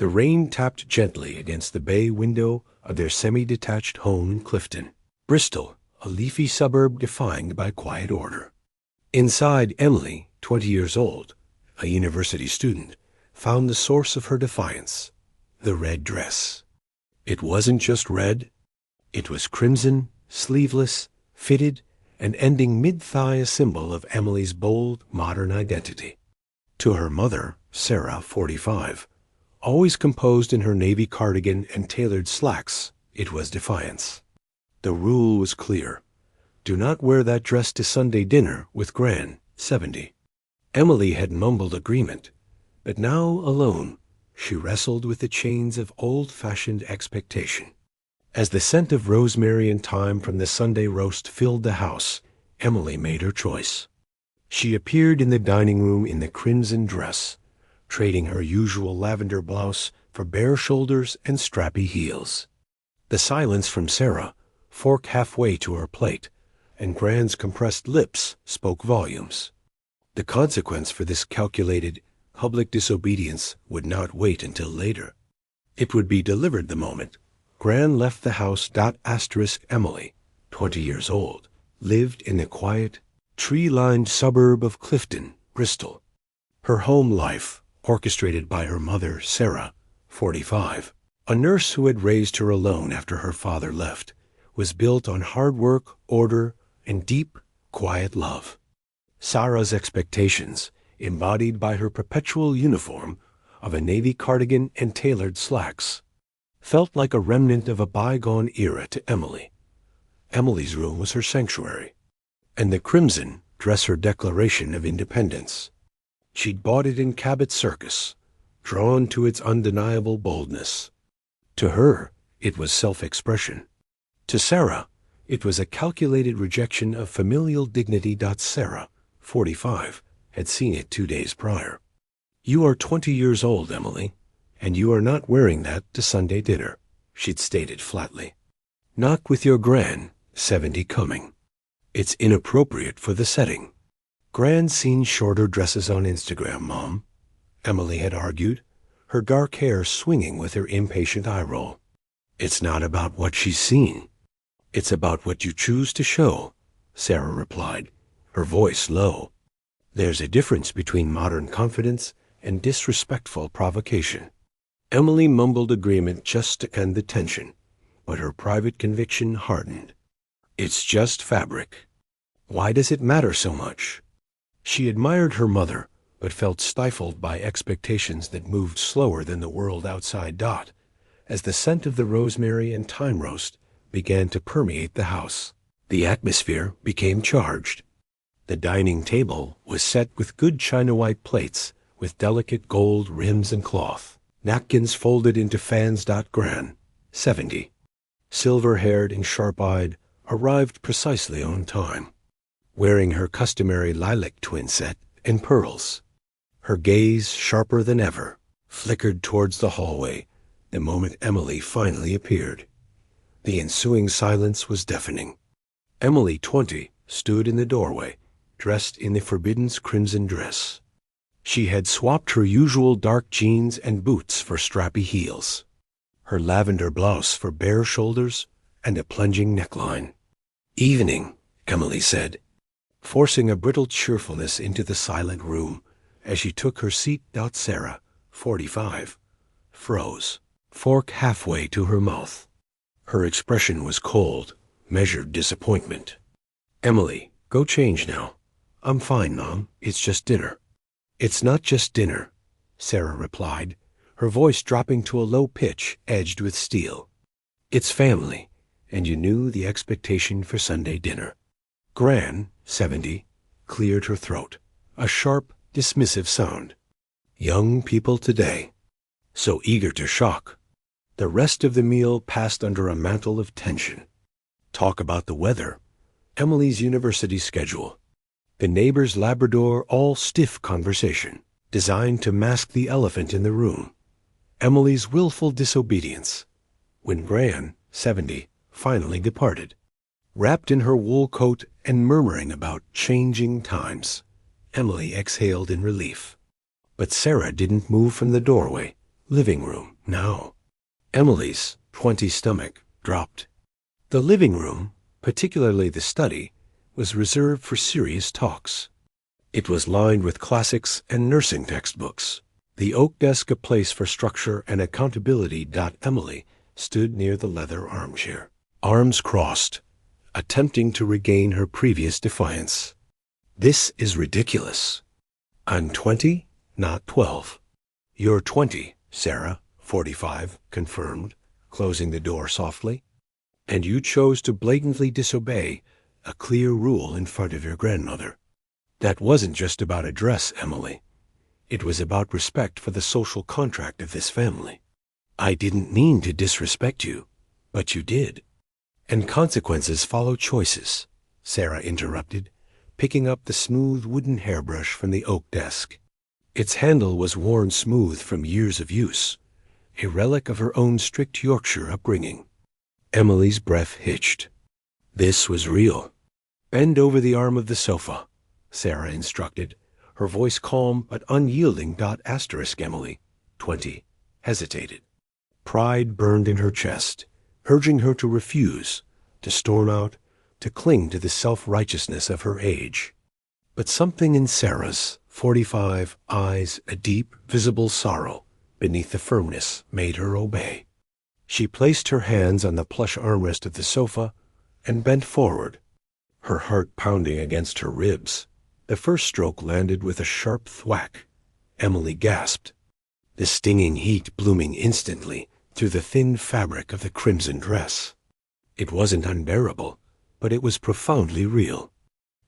The rain tapped gently against the bay window of their semi-detached home in Clifton, Bristol, a leafy suburb defined by quiet order. Inside, Emily, 20 years old, a university student, found the source of her defiance, the red dress. It wasn't just red. It was crimson, sleeveless, fitted, and ending mid-thigh, a symbol of Emily's bold, modern identity. To her mother, Sarah, 45, always composed in her navy cardigan and tailored slacks, it was defiance. The rule was clear. Do not wear that dress to Sunday dinner with Gran, 70. Emily had mumbled agreement, but now, alone, she wrestled with the chains of old-fashioned expectation. As the scent of rosemary and thyme from the Sunday roast filled the house, Emily made her choice. She appeared in the dining room in the crimson dress, trading her usual lavender blouse for bare shoulders and strappy heels. The silence from Sarah, fork halfway to her plate, and Gran's compressed lips spoke volumes. The consequence for this calculated, public disobedience would not wait until later. It would be delivered the moment Gran left the house. Emily, 20 years old, lived in the quiet, tree-lined suburb of Clifton, Bristol. Her home life, orchestrated by her mother, Sarah, 45, a nurse who had raised her alone after her father left, was built on hard work, order, and deep, quiet love. Sarah's expectations, embodied by her perpetual uniform of a navy cardigan and tailored slacks, felt like a remnant of a bygone era to Emily. Emily's room was her sanctuary, and the crimson dress her declaration of independence. She'd bought it in Cabot Circus, drawn to its undeniable boldness. To her, it was self-expression. To Sarah, it was a calculated rejection of familial dignity. Sarah, 45, had seen it 2 days prior. "You are 20 years old, Emily, and you are not wearing that to Sunday dinner," she'd stated flatly. "Not with your Gran, 70, coming. It's inappropriate for the setting." "Gran's seen shorter dresses on Instagram, Mom," Emily had argued, her dark hair swinging with her impatient eye roll. "It's not about what she's seen. It's about what you choose to show," Sarah replied, her voice low. "There's a difference between modern confidence and disrespectful provocation." Emily mumbled agreement just to end the tension, but her private conviction hardened. "It's just fabric. Why does it matter so much?" She admired her mother, but felt stifled by expectations that moved slower than the world outside. As the scent of the rosemary and thyme roast began to permeate the house, the atmosphere became charged. The dining table was set with good china-white plates with delicate gold rims and cloth, napkins folded into fans. Gran, 70, silver-haired and sharp-eyed, arrived precisely on time, wearing her customary lilac twin set and pearls. Her gaze, sharper than ever, flickered towards the hallway the moment Emily finally appeared. The ensuing silence was deafening. Emily, 20, stood in the doorway, dressed in the forbidden crimson dress. She had swapped her usual dark jeans and boots for strappy heels, her lavender blouse for bare shoulders and a plunging neckline. "Evening," Emily said, forcing a brittle cheerfulness into the silent room as she took her seat. Sarah, 45, froze, fork halfway to her mouth. Her expression was cold, measured disappointment. "Emily, go change now." "I'm fine, Mom. It's just dinner." "It's not just dinner," Sarah replied, her voice dropping to a low pitch edged with steel. "It's family, and you knew the expectation for Sunday dinner." Gran, 70, cleared her throat, a sharp, dismissive sound. Young people today, so eager to shock. The rest of the meal passed under a mantle of tension. Talk about the weather, Emily's university schedule, the neighbor's Labrador all-stiff conversation, designed to mask the elephant in the room, Emily's willful disobedience, when Gran, 70, finally departed. Wrapped in her wool coat and murmuring about changing times, Emily exhaled in relief. But Sarah didn't move from the doorway, Living room, now. Emily's 20 stomach dropped. The living room, particularly the study, was reserved for serious talks. It was lined with classics and nursing textbooks. The oak desk, a place for structure and accountability. Emily stood near the leather armchair, arms crossed, attempting to regain her previous defiance. This is ridiculous. I'm 20, not 12. You're 20, Sarah, 45, confirmed, closing the door softly. And you chose to blatantly disobey a clear rule in front of your grandmother. That wasn't just about a dress, Emily. It was about respect for the social contract of this family. I didn't mean to disrespect you, but you did. And consequences follow choices, Sarah interrupted, picking up the smooth wooden hairbrush from the oak desk. Its handle was worn smooth from years of use, a relic of her own strict Yorkshire upbringing. Emily's breath hitched. This was real. Bend over the arm of the sofa, Sarah instructed, her voice calm but unyielding. Emily, 20, hesitated. Pride burned in her chest, urging her to refuse, to storm out, to cling to the self-righteousness of her age. But something in Sarah's 45 eyes, a deep, visible sorrow beneath the firmness, made her obey. She placed her hands on the plush armrest of the sofa and bent forward, her heart pounding against her ribs. The first stroke landed with a sharp thwack. Emily gasped, the stinging heat blooming instantly through the thin fabric of the crimson dress. It wasn't unbearable, but it was profoundly real.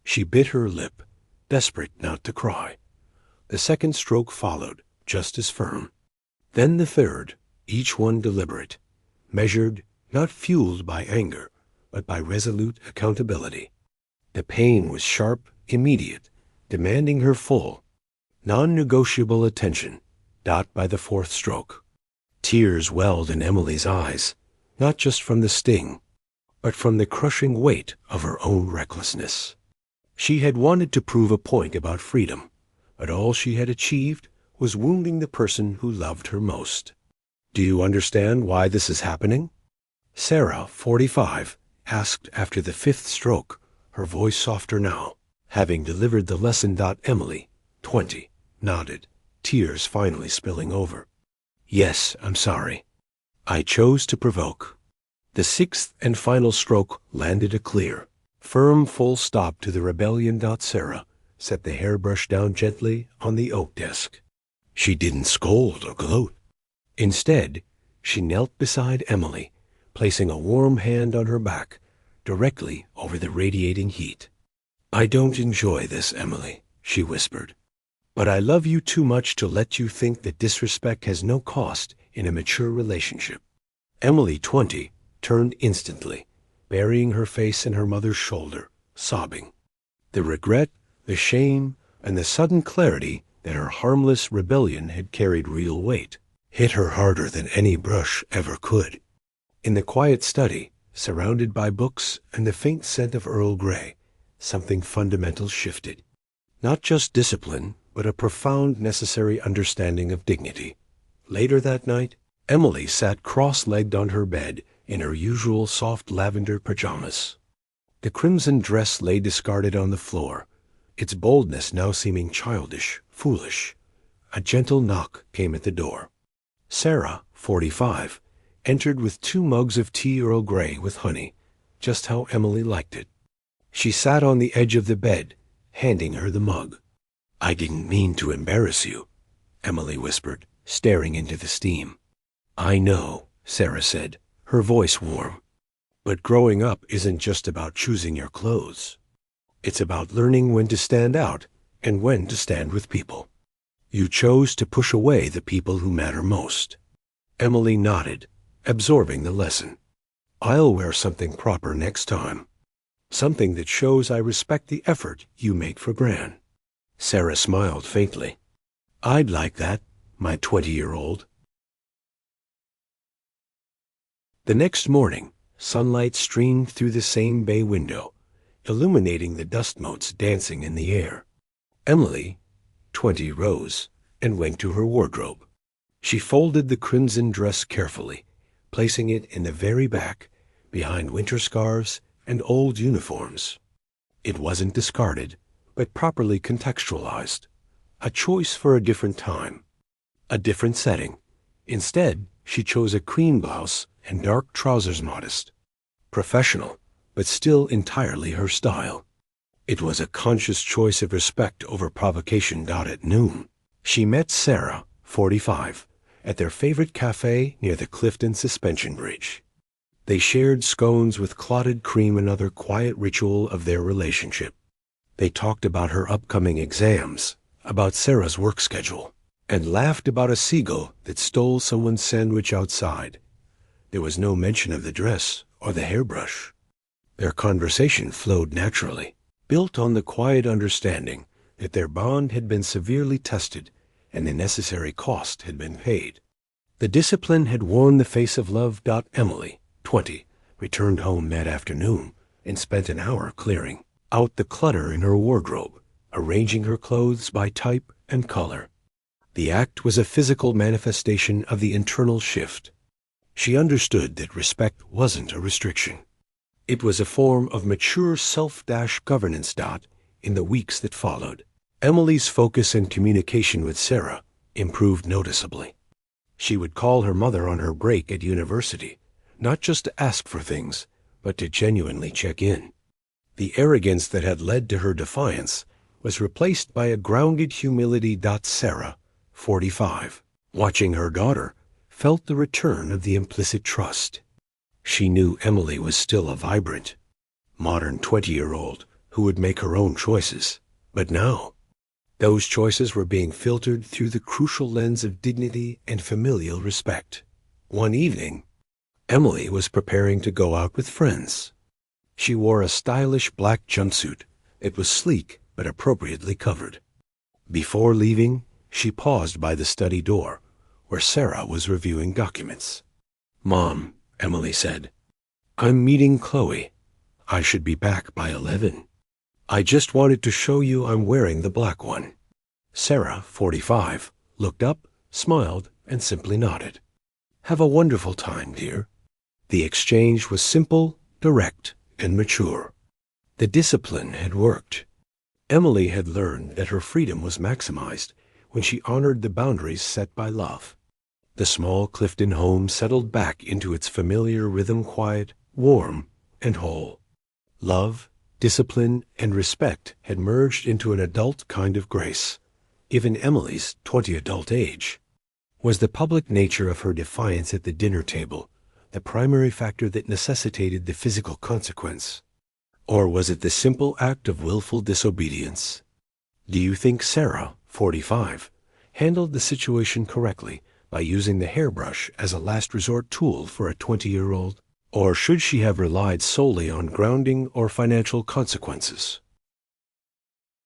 She bit her lip, desperate not to cry. The second stroke followed, just as firm. Then the third, each one deliberate, measured, not fueled by anger, but by resolute accountability. The pain was sharp, immediate, demanding her full, non-negotiable attention. By the fourth stroke, tears welled in Emily's eyes, not just from the sting, but from the crushing weight of her own recklessness. She had wanted to prove a point about freedom, but all she had achieved was wounding the person who loved her most. Do you understand why this is happening? Sarah, 45, asked after the fifth stroke, her voice softer now, having delivered the lesson. Emily, 20, nodded, tears finally spilling over. Yes, I'm sorry. I chose to provoke. The sixth and final stroke landed a clear, firm full stop to the rebellion. Sarah set the hairbrush down gently on the oak desk. She didn't scold or gloat. Instead, she knelt beside Emily, placing a warm hand on her back, directly over the radiating heat. I don't enjoy this, Emily, she whispered, but I love you too much to let you think that disrespect has no cost in a mature relationship. Emily, 20, turned instantly, burying her face in her mother's shoulder, sobbing. The regret, the shame, and the sudden clarity that her harmless rebellion had carried real weight hit her harder than any brush ever could. In the quiet study, surrounded by books and the faint scent of Earl Grey, something fundamental shifted. Not just discipline, but a profound necessary understanding of dignity. Later that night, Emily sat cross-legged on her bed in her usual soft lavender pajamas. The crimson dress lay discarded on the floor, its boldness now seeming childish, foolish. A gentle knock came at the door. Sarah, 45, entered with 2 mugs of tea Earl Grey with honey, just how Emily liked it. She sat on the edge of the bed, handing her the mug. I didn't mean to embarrass you, Emily whispered, staring into the steam. I know, Sarah said, her voice warm. But growing up isn't just about choosing your clothes. It's about learning when to stand out and when to stand with people. You chose to push away the people who matter most. Emily nodded, absorbing the lesson. I'll wear something proper next time. Something that shows I respect the effort you make for Gran. Sarah smiled faintly. I'd like that, my 20-year-old. The next morning, sunlight streamed through the same bay window, illuminating the dust motes dancing in the air. Emily, 20, rose and went to her wardrobe. She folded the crimson dress carefully, placing it in the very back, behind winter scarves and old uniforms. It wasn't discarded, but properly contextualized. A choice for a different time, a different setting. Instead, she chose a cream blouse and dark trousers, modest, professional, but still entirely her style. It was a conscious choice of respect over provocation. At noon, she met Sarah, 45, at their favorite cafe near the Clifton Suspension Bridge. They shared scones with clotted cream, another quiet ritual of their relationship. They talked about her upcoming exams, about Sarah's work schedule, and laughed about a seagull that stole someone's sandwich outside. There was no mention of the dress or the hairbrush. Their conversation flowed naturally, built on the quiet understanding that their bond had been severely tested and the necessary cost had been paid. The discipline had worn the face of love. Emily, 20, returned home that afternoon and spent an hour clearing out the clutter in her wardrobe, arranging her clothes by type and color. The act was a physical manifestation of the internal shift. She understood that respect wasn't a restriction. It was a form of mature self-governance. In the weeks that followed, Emily's focus and communication with Sarah improved noticeably. She would call her mother on her break at university, not just to ask for things, but to genuinely check in. The arrogance that had led to her defiance was replaced by a grounded humility. Sarah, 45, watching her daughter, felt the return of the implicit trust. She knew Emily was still a vibrant, modern 20-year-old who would make her own choices. But now, those choices were being filtered through the crucial lens of dignity and familial respect. One evening, Emily was preparing to go out with friends. She wore a stylish black jumpsuit. It was sleek but appropriately covered. Before leaving, she paused by the study door, where Sarah was reviewing documents. "Mom," Emily said, "I'm meeting Chloe. I should be back by 11. I just wanted to show you I'm wearing the black one." Sarah, 45, looked up, smiled, and simply nodded. "Have a wonderful time, dear." The exchange was simple, direct, and mature. The discipline had worked. Emily had learned that her freedom was maximized when she honored the boundaries set by love. The small Clifton home settled back into its familiar rhythm, quiet, warm, and whole. Love, discipline, and respect had merged into an adult kind of grace. Even Emily's 20 adult age. Was the public nature of her defiance at the dinner table the primary factor that necessitated the physical consequence? Or was it the simple act of willful disobedience? Do you think Sarah, 45, handled the situation correctly by using the hairbrush as a last resort tool for a 20-year-old? Or should she have relied solely on grounding or financial consequences?